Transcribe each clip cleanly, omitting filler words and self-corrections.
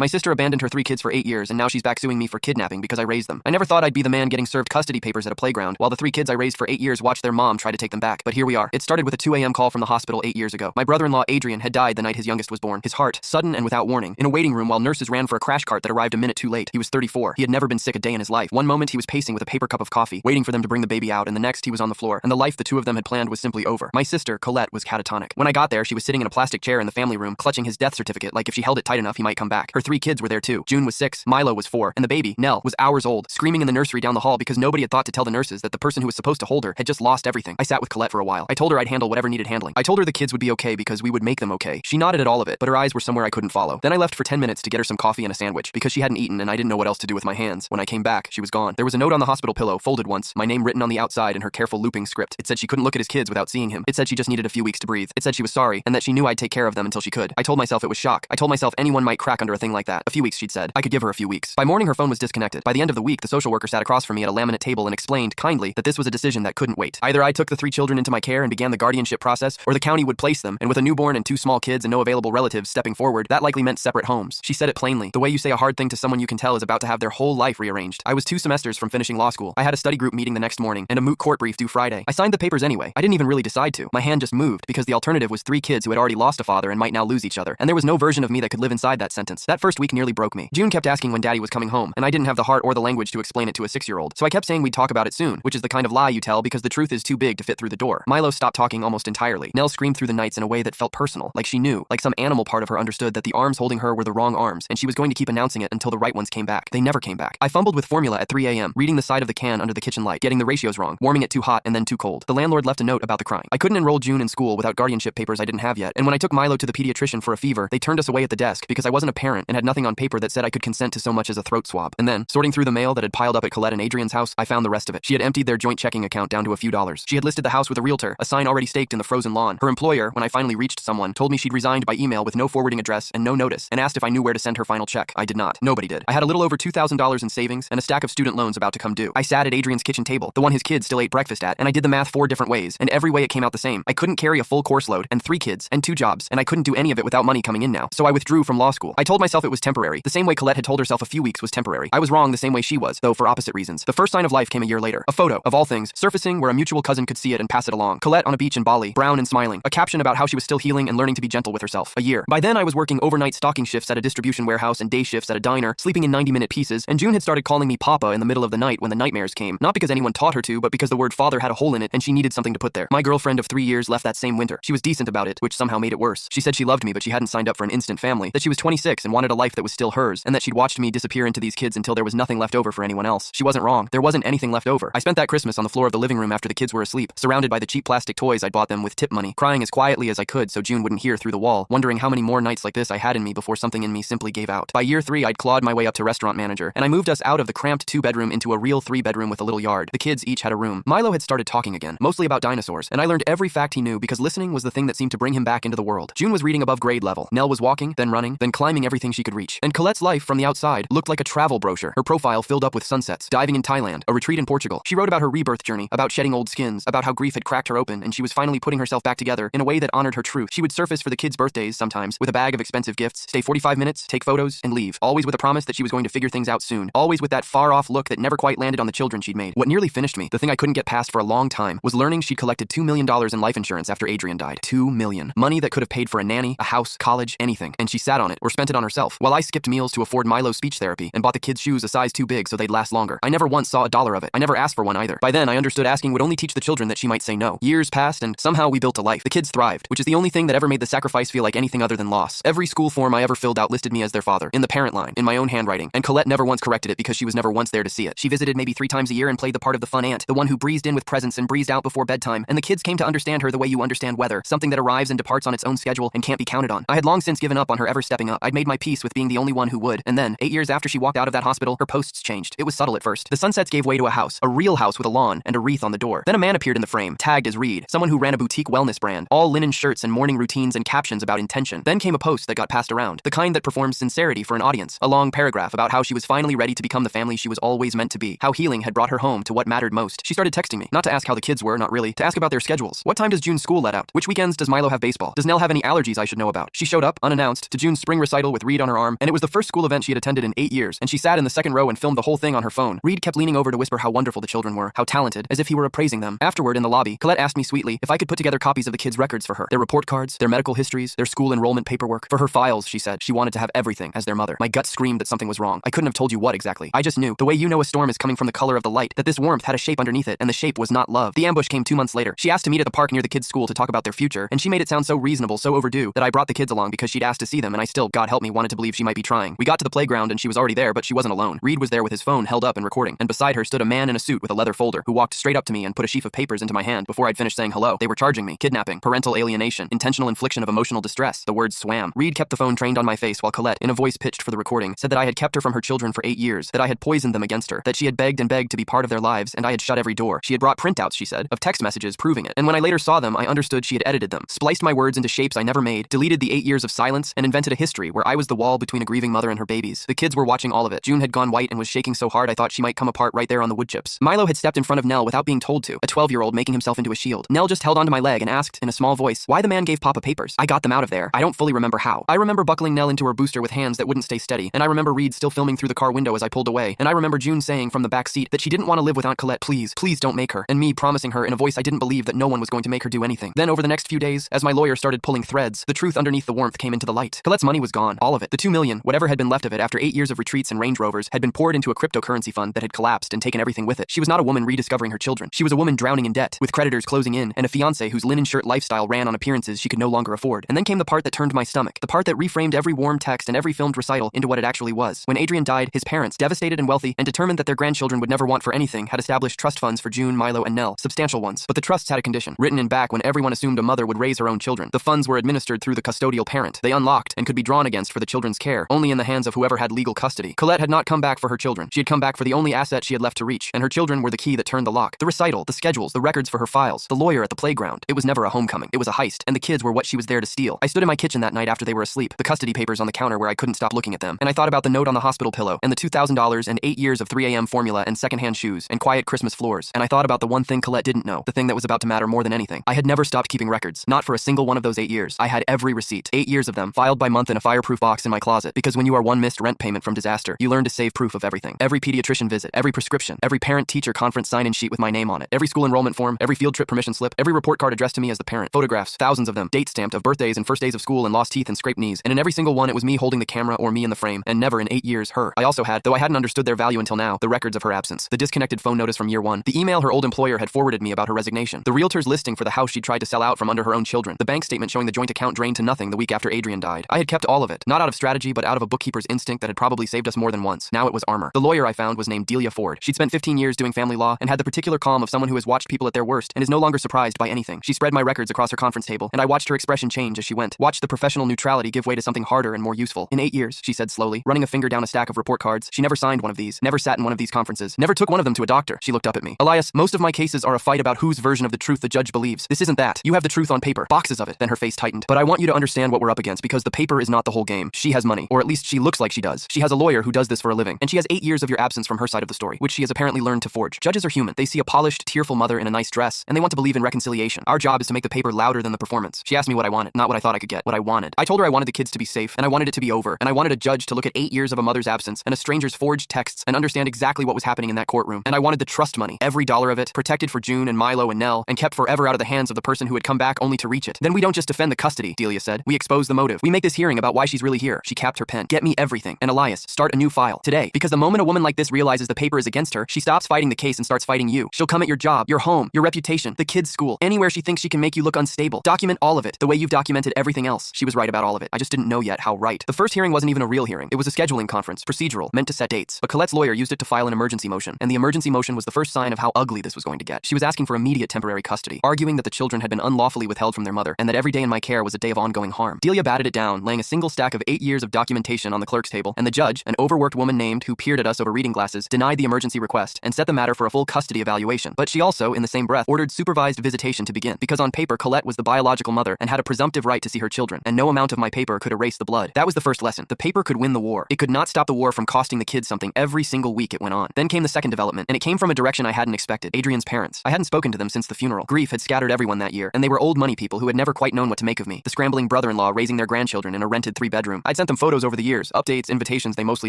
My sister abandoned her 3 kids for 8 years, and now she's back suing me for kidnapping because I raised them. I never thought I'd be the man getting served custody papers at a playground, while the 3 kids I raised for 8 years watched their mom try to take them back. But here we are. It started with a 2 a.m. call from the hospital 8 years ago. My brother-in-law Adrian had died the night his youngest was born. His heart, sudden and without warning, in a waiting room while nurses ran for a crash cart that arrived a minute too late. He was 34. He had never been sick a day in his life. One moment he was pacing with a paper cup of coffee, waiting for them to bring the baby out, and the next he was on the floor, and the life the two of them had planned was simply over. My sister, Colette, was catatonic. When I got there, she was sitting in a plastic chair in the family room, clutching his death certificate like if she held it tight enough he might come back. Her 3 kids were there too. June was 6, Milo was 4, and the baby, Nell, was hours old, screaming in the nursery down the hall because nobody had thought to tell the nurses that the person who was supposed to hold her had just lost everything. I sat with Colette for a while. I told her I'd handle whatever needed handling. I told her the kids would be okay because we would make them okay. She nodded at all of it, but her eyes were somewhere I couldn't follow. Then I left for 10 minutes to get her some coffee and a sandwich because she hadn't eaten and I didn't know what else to do with my hands. When I came back, she was gone. There was a note on the hospital pillow, folded once, my name written on the outside in her careful looping script. It said she couldn't look at his kids without seeing him. It said she just needed a few weeks to breathe. It said she was sorry and that she knew I'd take care of them until she could. I told myself it was shock. I told myself anyone might crack under a thing like that. A few weeks, she'd said. I could give her a few weeks. By morning, her phone was disconnected. By the end of the week, the social worker sat across from me at a laminate table and explained, kindly, that this was a decision that couldn't wait. Either I took the 3 children into my care and began the guardianship process, or the county would place them, and with a newborn and 2 small kids and no available relatives stepping forward, that likely meant separate homes. She said it plainly. The way you say a hard thing to someone you can tell is about to have their whole life rearranged. I was 2 semesters from finishing law school. I had a study group meeting the next morning, and a moot court brief due Friday. I signed the papers anyway. I didn't even really decide to. My hand just moved, because the alternative was 3 kids who had already lost a father and might now lose each other, and there was no version of me that could live inside that sentence. That first week nearly broke me. June kept asking when Daddy was coming home, and I didn't have the heart or the language to explain it to a 6-year-old, so I kept saying we'd talk about it soon, which is the kind of lie you tell because the truth is too big to fit through the door. Milo stopped talking almost entirely. Nell screamed through the nights in a way that felt personal, like she knew, like some animal part of her understood that the arms holding her were the wrong arms, and she was going to keep announcing it until the right ones came back. They never came back. I fumbled with formula at 3 a.m., reading the side of the can under the kitchen light, getting the ratios wrong, warming it too hot and then too cold. The landlord left a note about the crying. I couldn't enroll June in school without guardianship papers I didn't have yet, and when I took Milo to the pediatrician for a fever, they turned us away at the desk because I wasn't a parent and had nothing on paper that said I could consent to so much as a throat swab. And then, sorting through the mail that had piled up at Colette and Adrian's house, I found the rest of it. She had emptied their joint checking account down to a few dollars. She had listed the house with a realtor, a sign already staked in the frozen lawn. Her employer, when I finally reached someone, told me she'd resigned by email with no forwarding address and no notice, and asked if I knew where to send her final check. I did not. Nobody did. I had a little over $2,000 in savings and a stack of student loans about to come due. I sat at Adrian's kitchen table, the one his kids still ate breakfast at, and I did the math 4 different ways, and every way it came out the same. I couldn't carry a full course load, and 3 kids, and 2 jobs, and I couldn't do any of it without money coming in now. So I withdrew from law school. I told myself it was temporary, the same way Colette had told herself a few weeks was temporary. I was wrong the same way she was, though for opposite reasons. The first sign of life came a year later. A photo, of all things, surfacing where a mutual cousin could see it and pass it along. Colette on a beach in Bali, brown and smiling. A caption about how she was still healing and learning to be gentle with herself. A year. By then I was working overnight stocking shifts at a distribution warehouse and day shifts at a diner, sleeping in 90-minute pieces, and June had started calling me Papa in the middle of the night when the nightmares came. Not because anyone taught her to, but because the word father had a hole in it and she needed something to put there. My girlfriend of 3 years left that same winter. She was decent about it, which somehow made it worse. She said she loved me, but she hadn't signed up for an instant family, that she was 26 and wanted a life that was still hers, and that she'd watched me disappear into these kids until there was nothing left over for anyone else. She wasn't wrong. There wasn't anything left over. I spent that Christmas on the floor of the living room after the kids were asleep, surrounded by the cheap plastic toys I'd bought them with tip money, crying as quietly as I could so June wouldn't hear through the wall, wondering how many more nights like this I had in me before something in me simply gave out. By year 3, I'd clawed my way up to restaurant manager, and I moved us out of the cramped 2-bedroom into a real 3-bedroom with a little yard. The kids each had a room. Milo had started talking again, mostly about dinosaurs, and I learned every fact he knew because listening was the thing that seemed to bring him back into the world. June was reading above grade level. Nell was walking, then running, then climbing everything she could reach. And Colette's life from the outside looked like a travel brochure. Her profile filled up with sunsets, diving in Thailand, a retreat in Portugal. She wrote about her rebirth journey, about shedding old skins, about how grief had cracked her open and she was finally putting herself back together in a way that honored her truth. She would surface for the kids' birthdays sometimes with a bag of expensive gifts, stay 45 minutes, take photos, and leave. Always with a promise that she was going to figure things out soon. Always with that far-off look that never quite landed on the children she'd made. What nearly finished me, the thing I couldn't get past for a long time, was learning she'd collected $2 million in life insurance after Adrian died. $2 million. Money that could have paid for a nanny, a house, college, anything. And she sat on it, or spent it on herself, while I skipped meals to afford Milo's speech therapy and bought the kids' shoes a size too big so they'd last longer. I never once saw $1 of it. I never asked for one either. By then, I understood asking would only teach the children that she might say no. Years passed, and somehow we built a life. The kids thrived, which is the only thing that ever made the sacrifice feel like anything other than loss. Every school form I ever filled out listed me as their father, in the parent line, in my own handwriting, and Colette never once corrected it because she was never once there to see it. She visited maybe 3 times a year and played the part of the fun aunt, the one who breezed in with presents and breezed out before bedtime, and the kids came to understand her the way you understand weather, something that arrives and departs on its own schedule and can't be counted on. I had long since given up on her ever stepping up. I'd made my peace with being the only one who would, and then, 8 years after she walked out of that hospital, her posts changed. It was subtle at first. The sunsets gave way to a house, a real house with a lawn and a wreath on the door. Then a man appeared in the frame, tagged as Reed, someone who ran a boutique wellness brand, all linen shirts and morning routines and captions about intention. Then came a post that got passed around, the kind that performs sincerity for an audience, a long paragraph about how she was finally ready to become the family she was always meant to be, how healing had brought her home to what mattered most. She started texting me, not to ask how the kids were, not really, to ask about their schedules. What time does June's school let out? Which weekends does Milo have baseball? Does Nell have any allergies I should know about? She showed up, unannounced, to June's spring recital with Reed on her her arm, and it was the first school event she had attended in 8 years, and she sat in the second row and filmed the whole thing on her phone. Reed kept leaning over to whisper how wonderful the children were, how talented, as if he were appraising them. Afterward, in the lobby, Colette asked me sweetly if I could put together copies of the kids' records for her. Their report cards, their medical histories, their school enrollment paperwork. For her files, she said. She wanted to have everything as their mother. My gut screamed that something was wrong. I couldn't have told you what exactly. I just knew, the way you know a storm is coming from the color of the light, that this warmth had a shape underneath it, and the shape was not love. The ambush came 2 months later. She asked to meet at the park near the kids' school to talk about their future, and she made it sound so reasonable, so overdue, that I brought the kids along because she'd asked to see them, and I still, God help me, wanted to believe she might be trying. We got to the playground and she was already there, but she wasn't alone. Reed was there with his phone held up and recording, and beside her stood a man in a suit with a leather folder who walked straight up to me and put a sheaf of papers into my hand before I'd finished saying hello. They were charging me. Kidnapping, parental alienation, intentional infliction of emotional distress. The words swam. Reed kept the phone trained on my face while Colette, in a voice pitched for the recording, said that I had kept her from her children for 8 years, that I had poisoned them against her, that she had begged and begged to be part of their lives, and I had shut every door. She had brought printouts, she said, of text messages proving it, and when I later saw them, I understood she had edited them, spliced my words into shapes I never made, deleted the 8 years of silence, and invented a history where I was the wall between a grieving mother and her babies. The kids were watching all of it. June had gone white and was shaking so hard I thought she might come apart right there on the wood chips. Milo had stepped in front of Nell without being told to, a 12-year-old making himself into a shield. Nell just held onto my leg and asked, in a small voice, why the man gave Papa papers. I got them out of there. I don't fully remember how. I remember buckling Nell into her booster with hands that wouldn't stay steady, and I remember Reed still filming through the car window as I pulled away, and I remember June saying from the back seat that she didn't want to live with Aunt Colette, please, please don't make her, and me promising her in a voice I didn't believe that no one was going to make her do anything. Then over the next few days, as my lawyer started pulling threads, the truth underneath the warmth came into the light. Colette's money was gone, all of it. The $2 million, whatever had been left of it after 8 years of retreats and Range Rovers, had been poured into a cryptocurrency fund that had collapsed and taken everything with it. She was not a woman rediscovering her children. She was a woman drowning in debt, with creditors closing in, and a fiancé whose linen shirt lifestyle ran on appearances she could no longer afford. And then came the part that turned my stomach, the part that reframed every warm text and every filmed recital into what it actually was. When Adrian died, his parents, devastated and wealthy, and determined that their grandchildren would never want for anything, had established trust funds for June, Milo, and Nell, substantial ones. But the trusts had a condition, written in back when everyone assumed a mother would raise her own children. The funds were administered through the custodial parent. They unlocked and could be drawn against for the children's care, only in the hands of whoever had legal custody. Colette had not come back for her children. She had come back for the only asset she had left to reach, and her children were the key that turned the lock. The recital, the schedules, the records for her files, the lawyer at the playground. It was never a homecoming. It was a heist, and the kids were what she was there to steal. I stood in my kitchen that night after they were asleep, the custody papers on the counter where I couldn't stop looking at them, and I thought about the note on the hospital pillow, and the $2,000 and 8 years of 3 a.m. formula and secondhand shoes, and quiet Christmas floors, and I thought about the one thing Colette didn't know, the thing that was about to matter more than anything. I had never stopped keeping records, not for a single one of those 8 years. I had every receipt, 8 years of them, filed by month in a fireproof box in my closet, because when you are one missed rent payment from disaster, you learn to save proof of everything. Every pediatrician visit, every prescription, every parent-teacher conference sign-in sheet with my name on it, every school enrollment form, every field trip permission slip, every report card addressed to me as the parent, photographs, thousands of them, date-stamped of birthdays and first days of school and lost teeth and scraped knees, and in every single one it was me holding the camera or me in the frame, and never in 8 years her. I also had, though I hadn't understood their value until now, the records of her absence, the disconnected phone notice from year one, the email her old employer had forwarded me about her resignation, the realtor's listing for the house she'd tried to sell out from under her own children, the bank statement showing the joint account drained to nothing the week after Adrian died. I had kept all of it, not out of strategy but out of a bookkeeper's instinct that had probably saved us more than once. Now it was armor. The lawyer I found was named Delia Ford. She'd spent 15 years doing family law and had the particular calm of someone who has watched people at their worst and is no longer surprised by anything. She spread my records across her conference table, and I watched her expression change as she went, watched the professional neutrality give way to something harder and more useful. In 8 years, she said slowly, running a finger down a stack of report cards, she never signed one of these, never sat in one of these conferences, never took one of them to a doctor. She looked up at me. Elias, most of my cases are a fight about whose version of the truth the judge believes. This isn't that. You have the truth on paper. Boxes of it. Then her face tightened. But I want you to understand what we're up against, because the paper is not the whole game. She has money, or at least she looks like she does. She has a lawyer who does this for a living, and she has 8 years of your absence from her side of the story, which she has apparently learned to forge. Judges are human. They see a polished, tearful mother in a nice dress, and they want to believe in reconciliation. Our job is to make the paper louder than the performance. She asked me what I wanted, not what I thought I could get, what I wanted. I told her I wanted the kids to be safe, and I wanted it to be over, and I wanted a judge to look at 8 years of a mother's absence and a stranger's forged texts and understand exactly what was happening in that courtroom. And I wanted the trust money, every dollar of it, protected for June and Milo and Nell, and kept forever out of the hands of the person who had come back only to reach it. Then we don't just defend the custody, Delia said. We expose the motive. We make this hearing about why she's really here. She capped her pen. Get me everything. And Elias, start a new file. Today. Because the moment a woman like this realizes the paper is against her, she stops fighting the case and starts fighting you. She'll come at your job, your home, your reputation, the kids' school, anywhere she thinks she can make you look unstable. Document all of it, the way you've documented everything else. She was right about all of it. I just didn't know yet how right. The first hearing wasn't even a real hearing. It was a scheduling conference, procedural, meant to set dates. But Colette's lawyer used it to file an emergency motion, and the emergency motion was the first sign of how ugly this was going to get. She was asking for immediate temporary custody, arguing that the children had been unlawfully withheld from their mother, and that every day in my care was a day of ongoing harm. Delia batted it down, laying a single stack of 8 years of documentation on the clerk's table, and the judge, an overworked woman named who peered at us over reading glasses, denied the emergency request and set the matter for a full custody evaluation. But she also, in the same breath, ordered supervised visitation to begin, because on paper Colette was the biological mother and had a presumptive right to see her children, and no amount of my paper could erase the blood. That was the first lesson. The paper could win the war. It could not stop the war from costing the kids something every single week it went on. Then came the second development, and it came from a direction I hadn't expected. Adrian's parents. I hadn't spoken to them since the funeral. Grief had scattered everyone that year, and they were old money people who had never quite known what to make of me. The scrambling brother-in-law raising their grandchildren in a rented 3-bedroom. I'd sent them photos over the years, updates, invitations they mostly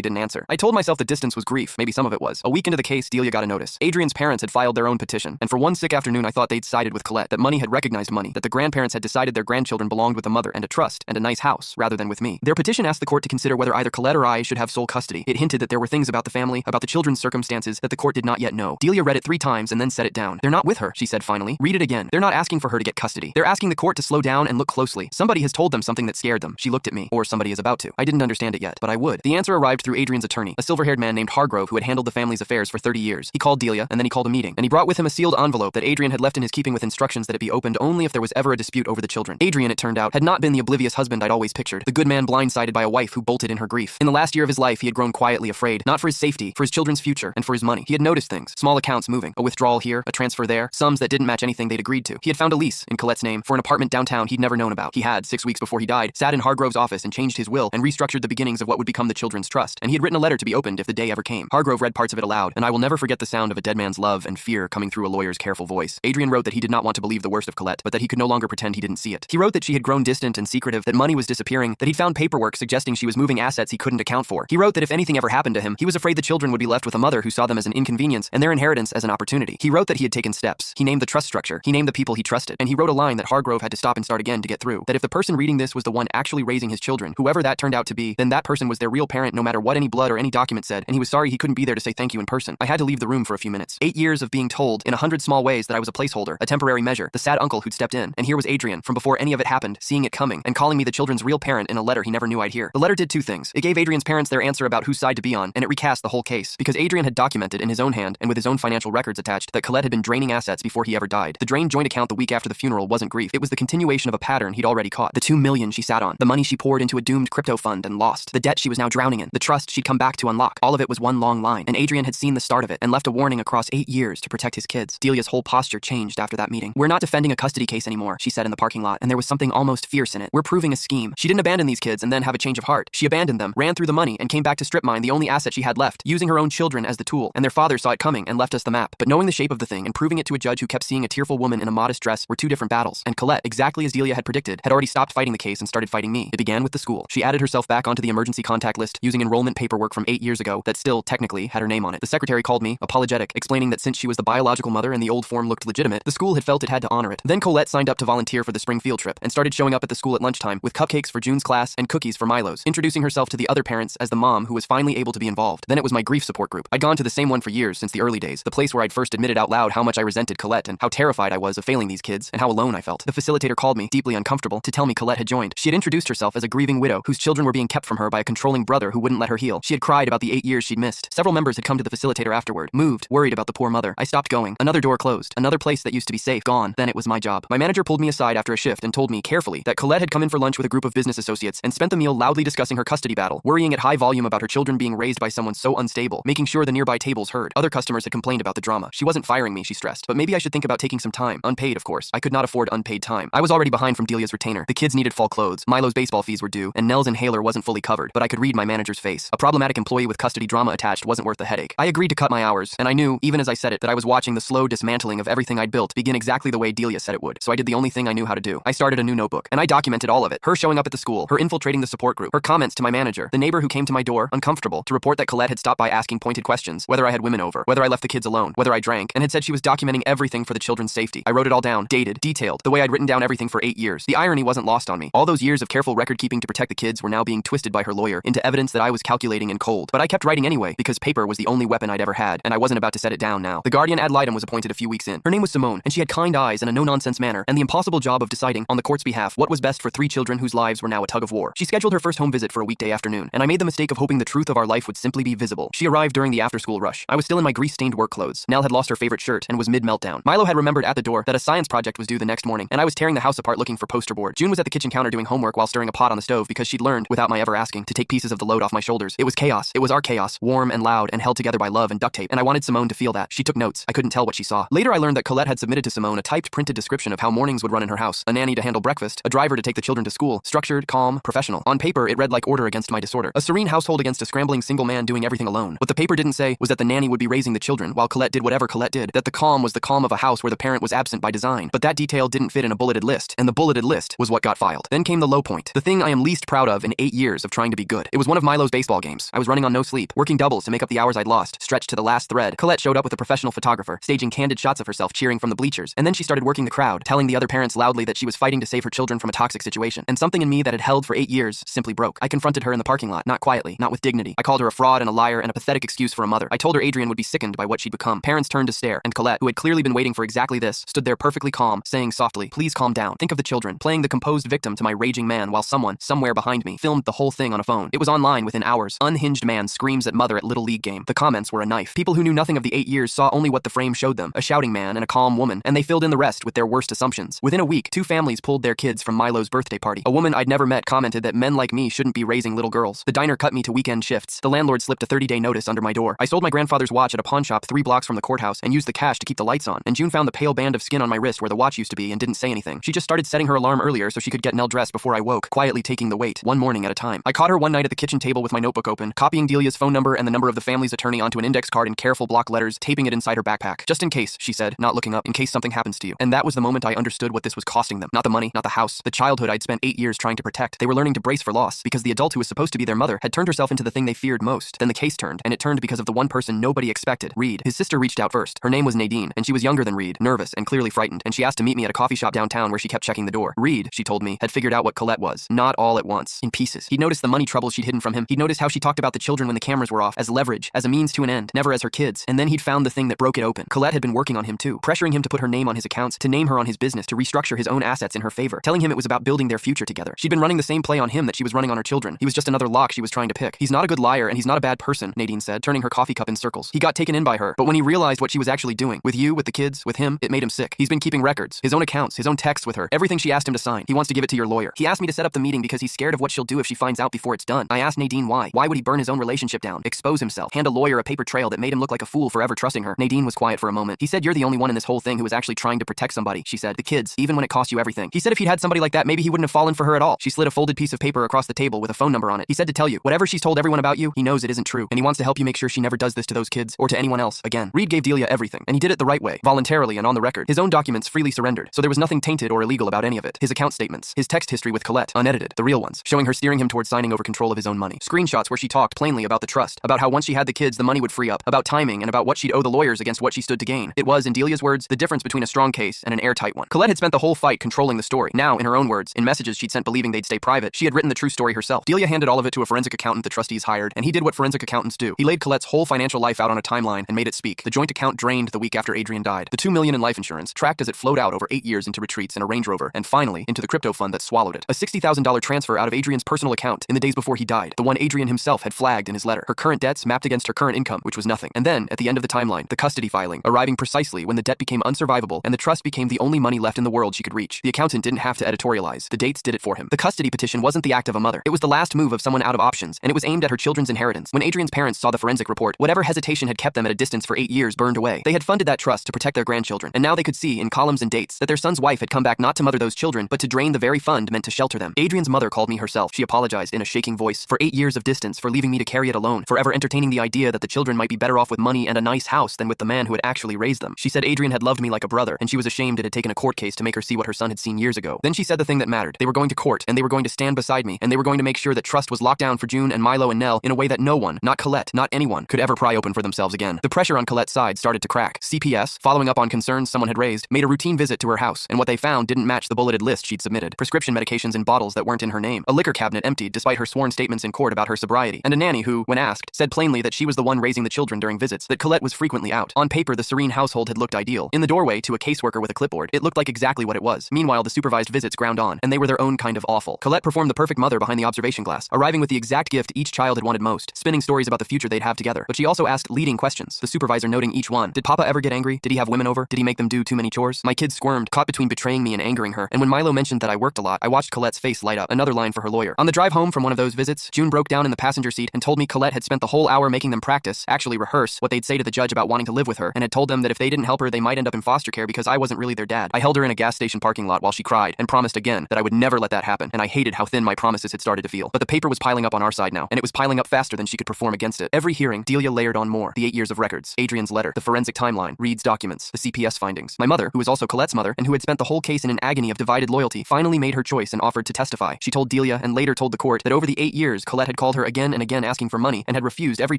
didn't answer. I told myself the distance was grief, maybe some of it was. A week into the case, Delia got a notice. Adrian's parents had filed their own petition, and for one sick afternoon I thought they'd sided with Colette, that money had recognized money, that the grandparents had decided their grandchildren belonged with a mother and a trust and a nice house, rather than with me. Their petition asked the court to consider whether either Colette or I should have sole custody. It hinted that there were things about the family, about the children's circumstances, that the court did not yet know. Delia read it 3 times and then set it down. They're not with her, she said finally. Read it again. They're not asking for her to get custody. They're asking the court to slow down and look closely. Somebody has told them something that scared them. She looked at me. Or somebody is about to. I didn't understand it yet, but I would. The answer arrived through Adrian's attorney, a silver-haired man named Hargrove who had handled the family's affairs for 30 years. He called Delia, and then he called a meeting, and he brought with him a sealed envelope that Adrian had left in his keeping with instructions that it be opened only if there was ever a dispute over the children. Adrian, it turned out, had not been the oblivious husband I'd always pictured, the good man blindsided by a wife who bolted in her grief. In the last year of his life, he had grown quietly afraid, not for his safety, for his children's future, and for his money. He had noticed things, small accounts moving, a withdrawal here, a transfer there, sums that didn't match anything they'd agreed to. He had found a lease, in Colette's name, for an apartment downtown he'd never known about. He had, 6 weeks before he died, sat in Hargrove's office and changed his will and restructured the beginnings of what would become the children's trust, and he had written a letter to be opened if the day ever came. Hargrove read parts of it aloud, and I will never forget the sound of a dead man's love and fear coming through a lawyer's careful voice. Adrian wrote that he did not want to believe the worst of Colette, but that he could no longer pretend he didn't see it. He wrote that she had grown distant and secretive, that money was disappearing, that he'd found paperwork suggesting she was moving assets he couldn't account for. He wrote that if anything ever happened to him, he was afraid the children would be left with a mother who saw them as an inconvenience and their inheritance as an opportunity. He wrote that he had taken steps. He named the trust structure. He named the people he trusted. And he wrote a line that Hargrove had to stop and start again to get through. That if the person reading this was the one actually raising his children, whoever that turned out to be, then that person was their real parent no matter what any blood or any document said, and he was sorry he couldn't be there to say thank you in person. I had to leave the room for a few minutes. 8 years of being told in 100 small ways that I was a placeholder, a temporary measure, the sad uncle who'd stepped in. And here was Adrian, from before any of it happened, seeing it coming, and calling me the children's real parent in a letter he never knew I'd hear. The letter did 2 things. It gave Adrian's parents their answer about whose side to be on, and it recast the whole case. Because Adrian had documented in his own hand, and with his own financial records attached, that Colette had been draining assets before he ever died. The drained joint account the week after the funeral wasn't grief. It was the continuation of a pattern he'd already caught. The $2 million she sat on, the money she poured into a doomed crypto fund and lost, the debt she was now drowning in, the trust she'd come back to unlock. All of it was one long line, and Adrian had seen the start of it and left a warning across 8 years to protect his kids. Delia's whole posture changed after that meeting. We're not defending a custody case anymore, she said in the parking lot, and there was something almost fierce in it. We're proving a scheme. She didn't abandon these kids and then have a change of heart. She abandoned them, ran through the money, and came back to strip mine the only asset she had left, using her own children as the tool. And their father saw it coming and left us the map. But knowing the shape of the thing and proving it to a judge who kept seeing a tearful woman in a modest dress were 2 different battles. And Colette, exactly as Delia had predicted, had already stopped fighting the case and started fighting me. It began with the school. She added herself back onto the emergency contact list using enrollment paperwork from 8 years ago that still, technically, had her name on it. The secretary called me, apologetic, explaining that since she was the biological mother and the old form looked legitimate, the school had felt it had to honor it. Then Colette signed up to volunteer for the spring field trip and started showing up at the school at lunchtime with cupcakes for June's class and cookies for Milo's, introducing herself to the other parents as the mom who was finally able to be involved. Then it was my grief support group. I'd gone to the same one for years since the early days, the place where I'd first admitted out loud how much I resented Colette and how terrified I was of failing these kids and how alone I felt. The facilitator called me, deeply uncomfortable, to tell me Colette had joined. She had introduced herself as a grieving widow whose children were being kept from her by a controlling brother who wouldn't let her heal. She had cried about the 8 years she'd missed. Several members had come to the facilitator afterward, moved, worried about the poor mother. I stopped going. Another door closed. Another place that used to be safe, gone. Then it was my job. My manager pulled me aside after a shift and told me carefully that Colette had come in for lunch with a group of business associates and spent the meal loudly discussing her custody battle, worrying at high volume about her children being raised by someone so unstable, making sure the nearby tables heard. Other customers had complained about the drama. She wasn't firing me, she stressed, but maybe I should think about taking some time. Unpaid, of course. I could not afford unpaid time. I was already behind from Delia's retainer. The kids needed fall clothes. Milo's baseball fees were due, and Nell's inhaler wasn't fully covered, but I could read my manager's face. A problematic employee with custody drama attached wasn't worth the headache. I agreed to cut my hours, and I knew, even as I said it, that I was watching the slow dismantling of everything I'd built begin exactly the way Delia said it would. So I did the only thing I knew how to do. I started a new notebook, and I documented all of it. Her showing up at the school, her infiltrating the support group, her comments to my manager, the neighbor who came to my door, uncomfortable, to report that Colette had stopped by asking pointed questions, whether I had women over, whether I left the kids alone, whether I drank, and had said she was documenting everything for the children's safety. I wrote it all down, dated, detailed, the way I'd written down everything for 8 years. The irony wasn't lost on me. All those years of careful record-keeping to protect the kids were now being twisted by her lawyer into evidence that I was calculating and cold. But I kept writing anyway, because paper was the only weapon I'd ever had, and I wasn't about to set it down now. The guardian ad litem was appointed a few weeks in. Her name was Simone, and she had kind eyes and a no-nonsense manner, and the impossible job of deciding, on the court's behalf, what was best for 3 children whose lives were now a tug-of-war. She scheduled her first home visit for a weekday afternoon, and I made the mistake of hoping the truth of our life would simply be visible. She arrived during the after-school rush. I was still in my grease-stained work clothes. Nell had lost her favorite shirt and was mid-meltdown. Milo had remembered at the door that a science project was due the next morning, and I was tearing the house apart looking for poster board. June was at the kitchen counter doing homework while stirring a pot on the stove because she'd learned, without my ever asking, to take pieces of the load off my shoulders. It was chaos. It was our chaos, warm and loud and held together by love and duct tape, and I wanted Simone to feel that. She took notes. I couldn't tell what she saw. Later I learned that Colette had submitted to Simone a typed printed description of how mornings would run in her house, a nanny to handle breakfast, a driver to take the children to school, structured, calm, professional. On paper, it read like order against my disorder. A serene household against a scrambling single man doing everything alone. What the paper didn't say was that the nanny would be raising the children while Colette did whatever Colette did, that the calm was the calm of a house where the parent was absent by design. But that detail didn't fit in a bulleted list, and the bulleted list was what got filed. Then came the low point, the thing I am least proud of in 8 years of trying to be good. It was one of Milo's baseball games. I was running on no sleep, working doubles to make up the hours I'd lost, stretched to the last thread. Colette showed up with a professional photographer, staging candid shots of herself cheering from the bleachers, and then she started working the crowd, telling the other parents loudly that she was fighting to save her children from a toxic situation. And something in me that had held for 8 years simply broke. I confronted her in the parking lot, not quietly, not with dignity. I called her a fraud and a liar and a pathetic excuse for a mother. I told her Adrian would be sickened by what she'd become. Parents turned to stare, and Colette, who had clearly been waiting for exactly this, stood there perfectly calm, saying softly, "Please calm down. Think of the children," playing the composed victim to my raging man while someone, somewhere behind me, filmed the whole thing on a phone. It was online within hours. Unhinged man screams at mother at Little League game. The comments were a knife. People who knew nothing of the 8 years saw only what the frame showed them, a shouting man and a calm woman, and they filled in the rest with their worst assumptions. Within a week, 2 families pulled their kids from Milo's birthday party. A woman I'd never met commented that men like me shouldn't be raising little girls. The diner cut me to weekend shifts. The landlord slipped a 30-day notice under my door. I sold my grandfather's watch at a pawn shop 3 blocks from the courthouse and used the cash to keep the lights on. And June found the pale band of skin on my wrist where the watch used to be and didn't say anything. She just started setting her alarm earlier so she could get Nell dressed before I woke, quietly taking the weight, one morning at a time. I caught her one night at the kitchen table with my notebook open, copying Delia's phone number and the number of the family's attorney onto an index card in careful block letters, taping it inside her backpack. "Just in case," she said, not looking up, "in case something happens to you." And that was the moment I understood what this was costing them. Not the money, not the house, the childhood I'd spent 8 years trying to protect. They were learning to brace for loss because the adult who was supposed to be their mother had turned herself into the thing they feared most. Then the case turned, and it turned because of the one person nobody expected, Reed. His sister reached out first. Her name was Nadine, and she was younger than Reed, nervous and clearly frightened, and she asked to meet me at a coffee shop downtown where she kept checking the door. Reed, she told me, had figured out what Colette was. Not all at once. In pieces. He'd noticed the money troubles she'd hidden from him. He'd noticed how she talked about the children when the cameras were off, as leverage, as a means to an end, never as her kids. And then he'd found the thing that broke it open. Colette had been working on him too, pressuring him to put her name on his accounts, to name her on his business, to restructure his own assets in her favor, telling him it was about building their future together. She'd been running the same play on him that she was running on her children. He was just another lock she was trying to pick. "He's not a good liar and he's not a bad person," Nadine said, turning her coffee cup in circles. "He got taken in by her, but when he realized what she was actually doing, with you, with the kids, with him, it made him sick. He's been keeping records, his own accounts, his own texts with her, everything she asked him to sign. He wants to give it to your lawyer. He asked me to set up the meeting because he's scared of what she'll do if she finds out before it's done." I asked Nadine why. Why would he burn his own relationship down, expose himself, hand a lawyer a paper trail that made him look like a fool for ever trusting her? Nadine was quiet for a moment. "He said you're the only one in this whole thing who was actually trying to protect somebody," she said. "The kids, even when it cost you everything. He said if he'd had somebody like that, maybe he wouldn't have fallen for her at all." She slid a folded piece of paper across the table with a phone number on it. "He said to tell you, whatever she's told everyone about you, he knows it isn't true, and he wants to help you make sure she never does this to those kids or to anyone else again." Reed gave Delia everything, and he did it the right way, voluntarily and on the record. His own documents freely surrendered, so there was nothing tainted or illegal about any of it. His account statements, his text history with Colette, unedited, the real ones, showing her steering him towards signing over control of his own money. Screenshots where she talked plainly about the trust, about how once she had the kids, the money would free up, about timing, and about what she'd owe the lawyers against what she stood to gain. It was, in Delia's words, the difference between a strong case and an airtight one. Colette had spent the whole fight controlling the story. Now, in her own words, in messages she'd sent believing they'd stay private, she had written the true story herself. Delia handed all of it to a forensic accountant the trustees hired, and he did what forensic accountants do. He laid Colette's whole financial life out on a timeline and made it speak. The joint account drained the week after Adrian died. The $2 million in life insurance tracked as it flowed out over 8 years into retreats in a Range Rover, and finally, into the crypto fund that swallowed it. A $60,000 transfer out of Adrian's personal account in the days before he died, the one Adrian himself had flagged in his letter. Her current debts mapped against her current income, which was nothing. And then, at the end of the timeline, the custody filing, arriving precisely when the debt became unsurvivable and the trust became the only money left in the world she could reach. The accountant didn't have to editorialize. The dates did it for him. The custody petition wasn't the act of a mother. It was the last move of someone out of options, and it was aimed at her children's inheritance. When Adrian's parents saw the forensic report, whatever hesitation had kept them at a distance for 8 years burned away. They had funded that trust to protect their grandchildren, and now they could see, in columns and dates, that their son's wife had come back not to mother those children, but to drain the very fund meant to shelter them. Adrian's mother called me herself. She apologized in a shaking voice for 8 years of distance, for leaving me to carry it alone, forever entertaining the idea that the children might be better off with money and a nice house than with the man who had actually raised them. She said Adrian had loved me like a brother, and she was ashamed it had taken a court case to make her see what her son had seen years ago. Then she said the thing that mattered. They were going to court, and they were going to stand beside me, and they were going to make sure that trust was locked down for June and Milo and Nell in a way that no one, not Colette, not anyone, could ever pry open for themselves again. The pressure on Colette's side started to crack. CPS, following up on concerns someone had raised, made a routine visit to her house, and what they found didn't match the bulleted list she'd submitted. Prescription medications in bottles that weren't in her name. A liquor cabinet emptied despite her sworn statements in court about her sobriety. And a nanny who, when asked, said plainly that she was the one raising the children during visits, that Colette was frequently out. On paper, the serene household had looked ideal. In the doorway to a caseworker with a clipboard, it looked like exactly what it was. Meanwhile, the supervised visits ground on, and they were their own kind of awful. Colette performed the perfect mother behind the observation glass, arriving with the exact gift each child had wanted most, spinning stories about the future they'd have together. But she also asked leading questions, the supervisor noting each one. Did Papa ever get angry? Did he have women over? Did he make them do too many chores? My kids squirmed, caught between betraying me and angering her, and when Milo mentioned that I worked a lot, I watched Colette's face light up. Another line for her lawyer. On the drive home from one of those visits, June broke down in the passenger seat and told me Colette had spent the whole hour making them practice, actually rehearse, what they'd say to the judge about wanting to live with her, and had told them that if they didn't help her, they might end up in foster care because I wasn't really their dad. I held her in a gas station parking lot while she cried, and promised again that I would never let that happen, and I hated how thin my promises had started to feel. But the paper was piling up on our side now, and it was piling up faster than she could perform against it. Every hearing, Delia layered on more. The 8 years of records, Adrian's letter, the forensic timeline, Reed's documents, the CPS findings. My mother, who was also Colette's mother, and who had spent the whole case in an agony of divided loyalty, finally made her choice and offered to testify. She told Delia and later told the court that over the 8 years, Colette had called her again and again asking for money and had refused every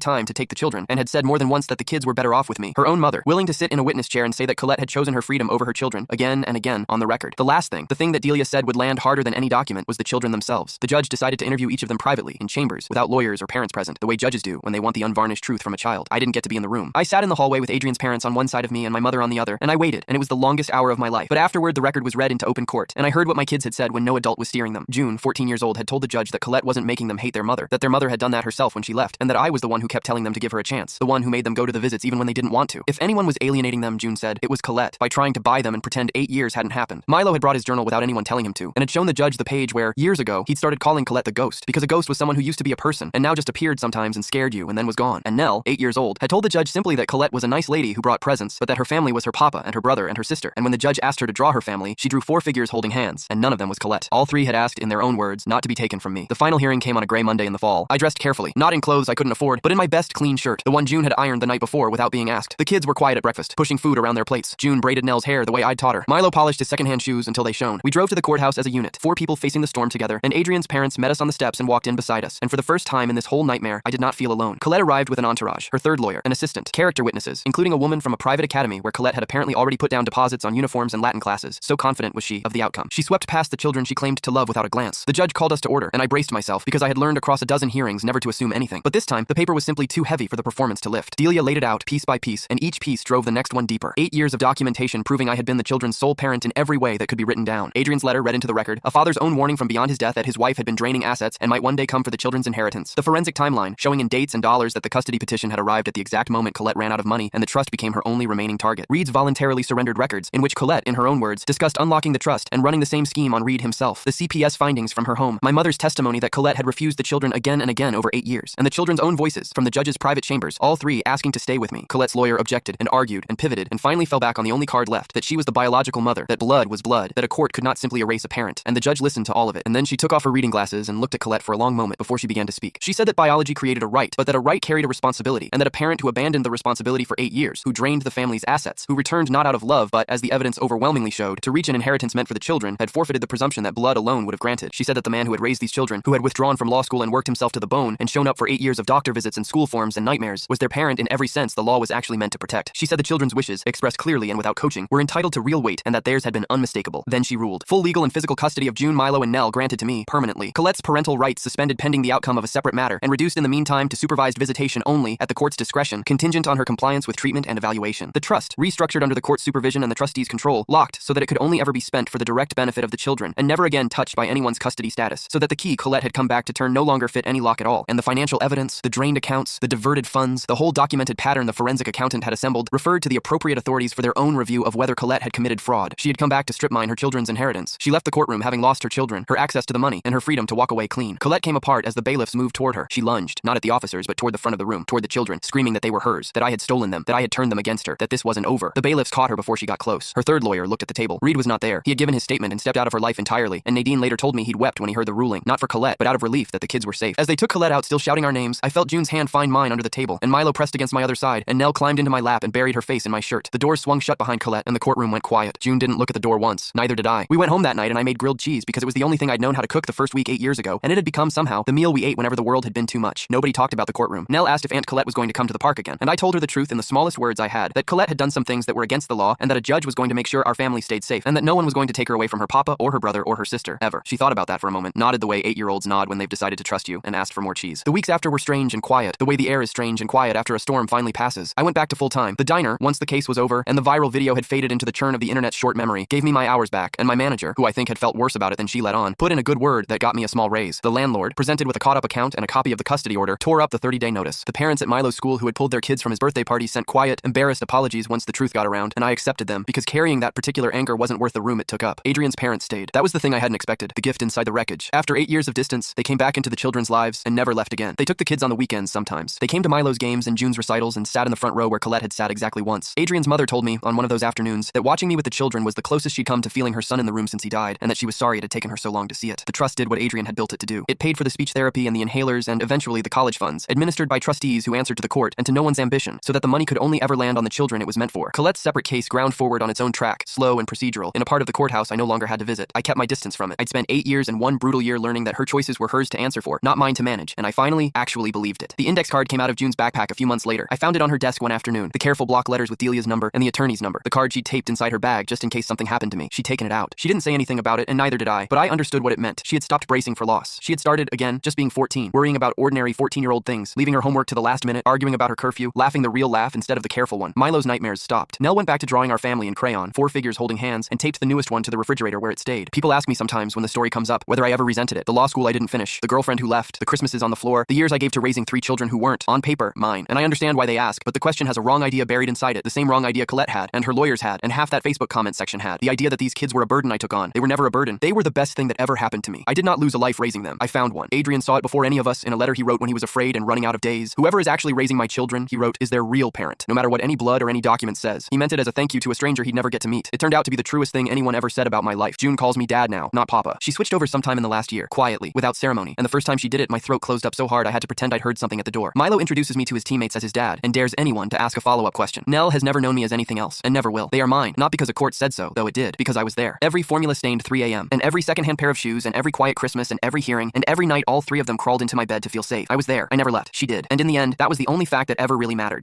time to take the children and had said more than once that the kids were better off with me, her own mother, willing to sit in a witness chair and say that Colette had chosen her freedom over her children again and again on the record. The thing that Delia said would land harder than any document was the children themselves. The judge decided to interview each of them privately in chambers without lawyers or parents present, the way judges do when they want the unvarnished truth from a child. I didn't get to be in the room. I sat in the hallway with Adrian's parents on one side of me and my mother on the other, and I waited, and it was the longest hour of my life. But afterward, the record was read into open court, and I heard what my kids had said when no adult was steering them. June, 14 years old, had told the judge that Colette wasn't making them hate their mother, that their mother had done that herself when she left, and that I was the one who kept telling them to give her a chance, the one who made them go to the visits even when they didn't want to. If anyone was alienating them, June said, it was Colette, by trying to buy them and pretend 8 years hadn't happened. Milo had brought his journal without anyone telling him to, and had shown the judge the page where, years ago, he'd started calling Colette the ghost, because a ghost was someone who used to be a person, and now just appeared sometimes and scared you and then was gone. And Nell, 8 years old, had told the judge simply that Colette was a nice lady who brought presents, but that her family was her papa and her brother and her sister, and when the judge asked her to draw her family, she drew 4 figures holding hands, and none of them was Colette. All 3 had asked, in their own words, not to be taken from me. The final hearing came on a gray Monday in the fall. I dressed carefully, not in clothes I couldn't afford, but in my best clean shirt, the one June had ironed the night before without being asked. The kids were quiet at breakfast, pushing food around their plates. June braided Nell's hair the way I'd taught her. Milo polished his secondhand shoes until they shone. We drove to the courthouse as a unit, 4 people facing the storm together, and Adrian's parents met us on the steps and walked in beside us. And for the first time in this whole nightmare, I did not feel alone. Colette arrived with an entourage, her third lawyer, an assistant, character witnesses, including a woman from a private academy where Colette had apparently already put down deposits on uniforms and Latin classes. So confident was she of the outcome. She swept past the children she claimed to love without a glance. The judge called us to order, and I braced myself because I had learned across a dozen hearings never to assume anything. But this time, the paper was simply too heavy for the performance to lift. Delia laid it out piece by piece, and each piece drove the next one deeper. 8 years of documentation proving I had been the children's sole parent in every way that could be written down. Adrian's letter read into the record, a father's own warning from beyond his death that his wife had been draining assets and might one day come for the children's inheritance. The forensic timeline, showing in dates and dollars that the custody petition had arrived at the exact moment Colette ran out of money and the trust became her only remaining target. Reed's voluntarily surrendered records, in which Colette, in her own words, discussed unlocking the trust and running the same scheme on Reed himself. The CPS findings from her home. My mother's testimony that Colette had refused the children again and again over 8 years. And the children's own voices from the judge's private chambers, all 3 asking to stay with me. Colette's lawyer objected and argued and pivoted and finally fell back on the only card left, that she was the biological mother, that blood was blood, that a court could not simply erase a parent. And the judge listened to all of it. And then she took off her reading glasses and looked at Colette for a long moment before she began to speak. She said that biology created a right, but that a right carried a responsibility, and that a parent who abandoned the responsibility for 8 years, who drained the family's assets, who returned not out of love but, as the evidence overwhelmingly showed, to reach an inheritance meant for the children, had forfeited the presumption that blood alone would have granted. She said that the man who had raised these children, who had withdrawn from law school and worked himself to the bone and shown up for 8 years of doctor visits and school forms and nightmares, was their parent in every sense the law was actually meant to protect. She said the children's wishes, expressed clearly and without coaching, were entitled to real weight and that theirs had been unmistakable. Then she ruled. Full legal and physical custody of June, Milo, and Nell granted to me, permanently. Colette's parental rights suspended pending the outcome of a separate matter and reduced in the meantime to supervised visitation only, at the court's discretion, contingent on her compliance with treatment and evaluation. The trust, restructured under the court's supervision and the trustee's control, locked so that it could only ever be spent for the direct benefit of the children and never again touched by anyone's custody status, so that the key Colette had come back to turn no longer fit any lock at all. And the financial evidence, the drained accounts, the diverted funds, the whole documented pattern the forensic accountant had assembled, referred to the appropriate authorities for their own review of whether Colette had committed fraud. She had come back to strip mine her children's inheritance. She left the courtroom having lost her children, her access to the money, and her freedom to walk away clean. Colette came apart as the bailiffs moved toward her. She lunged, not at the officers but toward the front of the room, toward the children, screaming that they were hers, that I had stolen them, that I had turned them against her, that this wasn't over. The bailiffs caught her before she got close. Her third lawyer looked at the table. Reed was not there. He had given his statement and stepped out of her life entirely, and Nadine later told me he'd wept when he heard the ruling, not for Colette, but out of relief that the kids were safe. As they took Colette out, still shouting our names, I felt June's hand find mine under the table, and Milo pressed against my other side, and Nell climbed into my lap and buried her face in my shirt. The door swung shut behind Colette, and the courtroom went quiet. June didn't look at the door once. Neither did I. We went home that night, and I made grilled cheese because it was the only thing I'd known how to cook the first week 8 years ago, and it had become somehow the meal we ate whenever the world had been too much. Nobody talked about the courtroom. Nell asked if Aunt Colette was going to come to the park again, and I told her the truth in the smallest words I had, that Colette had done some things that were against the law, and that a judge was going to make sure our family stayed safe, and that no one was going to take her away from her papa or her brother or her sister, ever. She thought about that for a moment, nodded the way 8-year-olds nod when they've decided to trust you, and asked for more cheese. The weeks after were strange and quiet, the way the air is strange and quiet after a storm finally passes. I went back to full time. The diner, once the case was over, and the viral video had faded into the churn of the internet's short memory, gave me my hours back, and my manager, who I think had felt worse about it than she let on, put in a good word that got me a small raise. The landlord, presented with a caught-up account and a copy of the custody order, tore up the 30-day notice. The parents at Milo's school who had pulled their kids from his birthday party sent quiet, embarrassed apologies once the truth got around, and I accepted them because carrying that particular anger wasn't worth the room it took up. Adrian's parents stayed. That was the thing I hadn't expected, the gift inside the wreckage. After 8 years of distance, they came back into the children's lives and never left again. They took the kids on the weekends sometimes. They came to Milo's games and June's recitals and sat in the front row where Colette had sat exactly once. Adrian's mother told me on one of those afternoons that watching me with the children was the closest she'd come to feeling her son in the room since he died, and that she was sorry it had taken her so long to see it. The trust did what Adrian had built it to do. It paid for the speech therapy and the inhalers and eventually the college funds, administered by trustees who answered to the court and to no one's ambition, so that the money could only ever land on the children it was meant for. Colette's separate case ground forward on its own track, slow and procedural. In a part of the courthouse I no longer had to visit. I kept my distance from it. I'd spent 8 years in one brutal brutal year learning that her choices were hers to answer for, not mine to manage, and I finally, actually believed it. The index card came out of June's backpack a few months later. I found it on her desk one afternoon, the careful block letters with Delia's number and the attorney's number. The card she'd taped inside her bag just in case something happened to me. She'd taken it out. She didn't say anything about it, and neither did I, but I understood what it meant. She had stopped bracing for loss. She had started, again, just being 14, worrying about ordinary 14-year-old things, leaving her homework to the last minute, arguing about her curfew, laughing the real laugh instead of the careful one. Milo's nightmares stopped. Nell went back to drawing our family in crayon, 4 figures holding hands, and taped the newest one to the refrigerator where it stayed. People ask me sometimes when the story comes up whether I ever resented it. The law school I didn't finish, the girlfriend who left, the Christmases on the floor, the years I gave to raising 3 children who weren't, on paper, mine. And I understand why they ask, but the question has a wrong idea buried inside it, the same wrong idea Colette had, and her lawyers had, and half that Facebook comment section had. The idea that these kids were a burden I took on. They were never a burden. They were the best thing that ever happened to me. I did not lose a life raising them. I found one. Adrian saw it before any of us in a letter he wrote when he was afraid and running out of days. Whoever is actually raising my children, he wrote, is their real parent, no matter what any blood or any document says. He meant it as a thank you to a stranger he'd never get to meet. It turned out to be the truest thing anyone ever said about my life. June calls me dad now, not papa. She switched over sometime in the last year, quietly, without ceremony, and the first time she did it, my throat closed up so hard I had to pretend I'd heard something at the door. Milo introduces me to his teammates as his dad, and dares anyone to ask a follow-up question. Nell has never known me as anything else, and never will. They are mine, not because a court said so, though it did, because I was there. Every formula-stained 3 a.m., and every secondhand pair of shoes, and every quiet Christmas, and every hearing, and every night all 3 of them crawled into my bed to feel safe. I was there. I never left. She did. And in the end, that was the only fact that ever really mattered.